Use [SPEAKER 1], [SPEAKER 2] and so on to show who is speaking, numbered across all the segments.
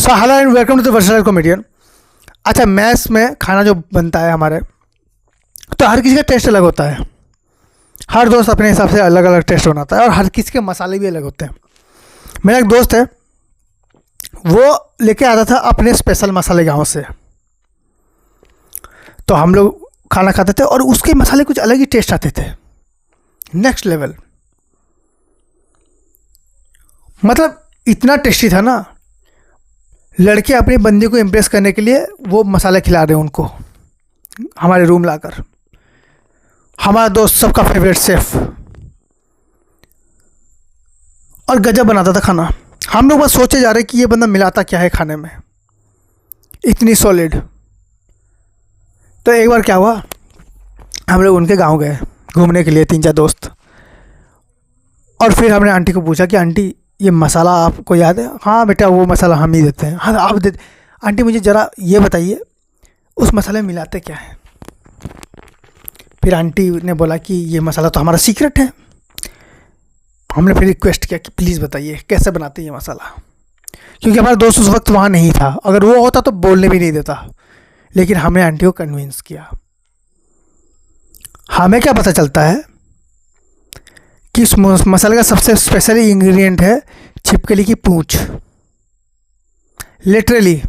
[SPEAKER 1] So hello and welcome to the versatile comedian. अच्छा, maths में खाना जो बनता है हमारे, तो हर किसी का टेस्ट अलग होता है। हर दोस्त अपने हिसाब से अलग अलग टेस्ट बनाता है और हर किसी के मसाले भी अलग होते हैं। मेरा एक दोस्त है, वो लेके आता था अपने स्पेशल मसाले गाँव से। तो हम लोग खाना खाते थे और उसके मसाले कुछ अलग ही टेस्ट आते थे, नेक्स्ट लेवल। मतलब इतना टेस्टी था ना, लड़के अपनी बंदी को इम्प्रेस करने के लिए वो मसाला खिला रहे हैं उनको हमारे रूम लाकर। हमारा दोस्त सबका फेवरेट शेफ, और गजब बनाता था खाना। हम लोग बस सोचे जा रहे कि ये बंदा मिलाता क्या है खाने में, इतनी सॉलिड। तो एक बार क्या हुआ, हम लोग उनके गांव गए घूमने के लिए, 3-4 दोस्त। और फिर हमने आंटी को पूछा कि आंटी ये मसाला आपको याद है? हाँ बेटा, वो मसाला हम ही देते हैं। हाँ आप देते। आंटी मुझे ज़रा ये बताइए उस मसाले में मिलाते क्या है? फिर आंटी ने बोला कि ये मसाला तो हमारा सीक्रेट है। हमने फिर रिक्वेस्ट किया कि प्लीज़ बताइए कैसे बनाते हैं ये मसाला, क्योंकि हमारा दोस्त उस वक्त वहाँ नहीं था। अगर वो होता तो बोलने भी नहीं देता, लेकिन हमने आंटी को कन्विंस किया। हमें क्या पता चलता है कि इस मसाले का सबसे स्पेशल इंग्रेडिएंट है छिपकली की पूंछ। लिटरली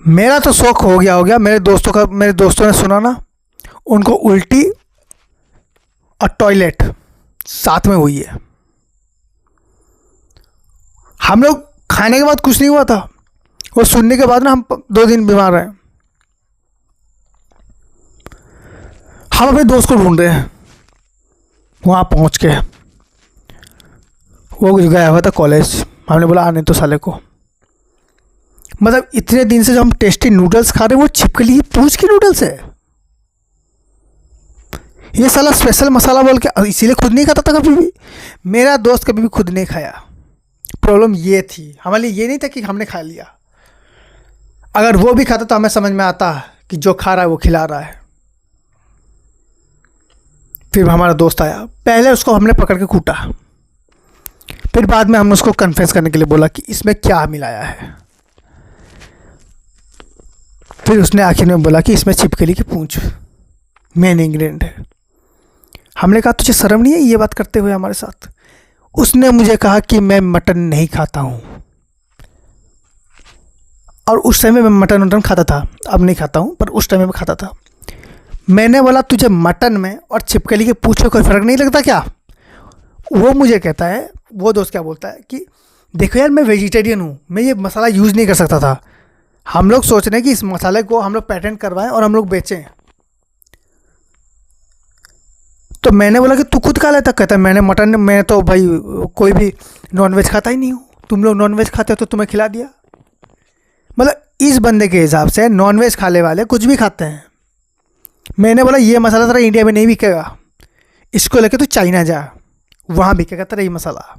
[SPEAKER 1] मेरा तो शौक हो गया। मेरे दोस्तों ने सुना ना, उनको उल्टी और टॉयलेट साथ में हुई है। हम लोग खाने के बाद कुछ नहीं हुआ था, वो सुनने के बाद ना हम 2 दिन बीमार रहे। हम अपने दोस्त को ढूंढ रहे हैं, वहाँ पहुँच के वो गया हुआ था कॉलेज। हमने बोला आने तो साले को। मतलब इतने दिन से जो हम टेस्टी नूडल्स खा रहे हैं, वो छिपकली की पूंछ की नूडल्स है। ये साला स्पेशल मसाला बोल के, इसीलिए खुद नहीं खाता था कभी भी। मेरा दोस्त कभी भी खुद नहीं खाया। प्रॉब्लम ये थी हमारे लिए, ये नहीं था कि हमने खा लिया। अगर वो भी खाता तो हमें समझ में आता कि जो खा रहा है वो खिला रहा है। फिर हमारा दोस्त आया, पहले उसको हमने पकड़ के कूटा, फिर बाद में हमने उसको कन्फेस करने के लिए बोला कि इसमें क्या मिलाया है। फिर उसने आखिर में बोला कि इसमें छिपकली की पूंछ मेन इंग्रेडिएंट है। हमने कहा तुझे शर्म नहीं है ये बात करते हुए हमारे साथ? उसने मुझे कहा कि मैं मटन नहीं खाता हूँ, और उस टाइम में मैं मटन खाता था। अब नहीं खाता हूँ, पर उस टाइम में मैं खाता था। मैंने बोला तुझे मटन में और छिपकली के पूंछ में कोई फ़र्क नहीं लगता क्या? वो मुझे कहता है, वो दोस्त क्या बोलता है कि देखो यार, मैं वेजिटेरियन हूँ, मैं ये मसाला यूज़ नहीं कर सकता था। हम लोग सोच रहे हैं कि इस मसाले को हम लोग पेटेंट करवाएं और हम लोग बेचें। तो मैंने बोला कि तू खुद खा लेता। कहता है मैं तो भाई कोई भी नॉनवेज खाता ही नहीं हूँ, तुम लोग नॉनवेज खाते हो तो तुम्हें खिला दिया। मतलब इस बंदे के हिसाब से नॉनवेज खाने वाले कुछ भी खाते हैं। मैंने बोला ये मसाला तेरा इंडिया में नहीं बिकेगा, इसको लेके तू चाइना जा, वहाँ बिकेगा तेरा ये मसाला।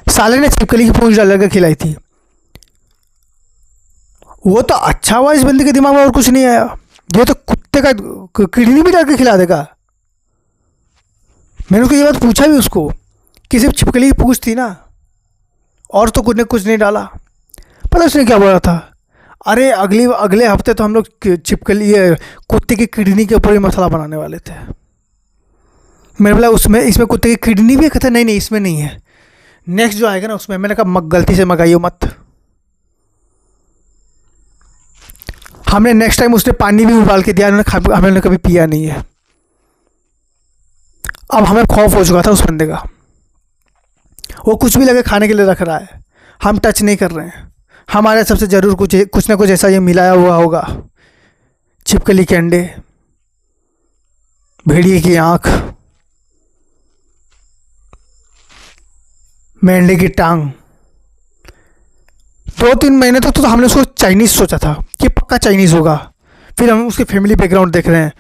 [SPEAKER 1] साले ने छिपकली की पूंछ डाल कर खिलाई थी। वो तो अच्छा हुआ इस बंदे के दिमाग में और कुछ नहीं आया। ये तो कुत्ते का किडनी भी डाल के खिला देगा। मैंने उसको ये बात पूछा भी उसको कि सिर्फ छिपकली की पूंछ थी ना, और तो कुछ नहीं डाला। पता उसने क्या बोला था? अरे अगले हफ्ते तो हम लोग कुत्ते की किडनी के ऊपर ही मसाला बनाने वाले थे। मैंने बोला इसमें कुत्ते की किडनी भी है? कहते नहीं इसमें नहीं है, नेक्स्ट जो आएगा ना उसमें। मैंने कहा गलती से मंगाइयो मत। हमने नेक्स्ट टाइम उसने पानी भी उबाल के दिया, हमने कभी पिया नहीं है। अब हमें खौफ हो चुका था उस बंदे का। वो कुछ भी लगे खाने के लिए रख रहा है, हम टच नहीं कर रहे हैं। हमारे सबसे ज़रूर कुछ ना कुछ ऐसा ये मिलाया हुआ होगा। छिपकली के अंडे, भेड़िए की आँख, मेंढे की टांग। 2-3 महीने तक तो हमने उसको चाइनीज़ सोचा था कि पक्का चाइनीज़ होगा। फिर हम उसके फैमिली बैकग्राउंड देख रहे हैं,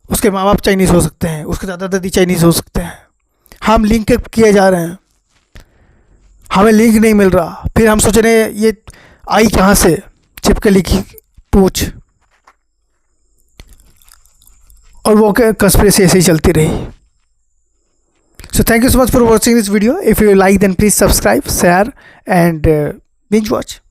[SPEAKER 1] उसके माँ बाप चाइनीज़ हो सकते हैं, उसके दादा दादी चाइनीज़ हो सकते हैं। हम लिंक किए जा रहे हैं, हमें लिंक नहीं मिल रहा। फिर हम सोच रहे हैं ये आई कहाँ से छिपकली की पूंछ, और वो कंस्पिरेसी ऐसे ही चलती रही। So thank you so much for watching this video. If you like, then please subscribe, share, and binge watch.